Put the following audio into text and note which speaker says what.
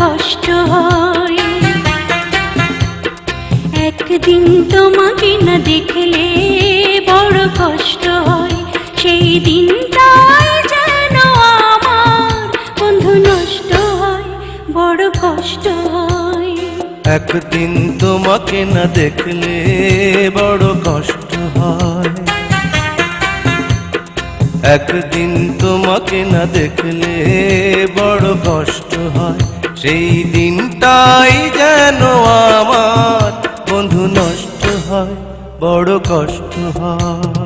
Speaker 1: কষ্ট হয়। একদিন তোমাকে না দেখলে বড় কষ্ট হয়, সেই দিনটাই যেন আমার বন্ধু নষ্ট হয়, বড় কষ্ট হয়।
Speaker 2: একদিন তোমাকে না দেখলে বড় কষ্ট হয়, একদিন তোমাকে না দেখলে বড় কষ্ট হয়, সেই দিনটাই যেন আমার বন্ধু নষ্ট হয়, বড় কষ্ট হয়।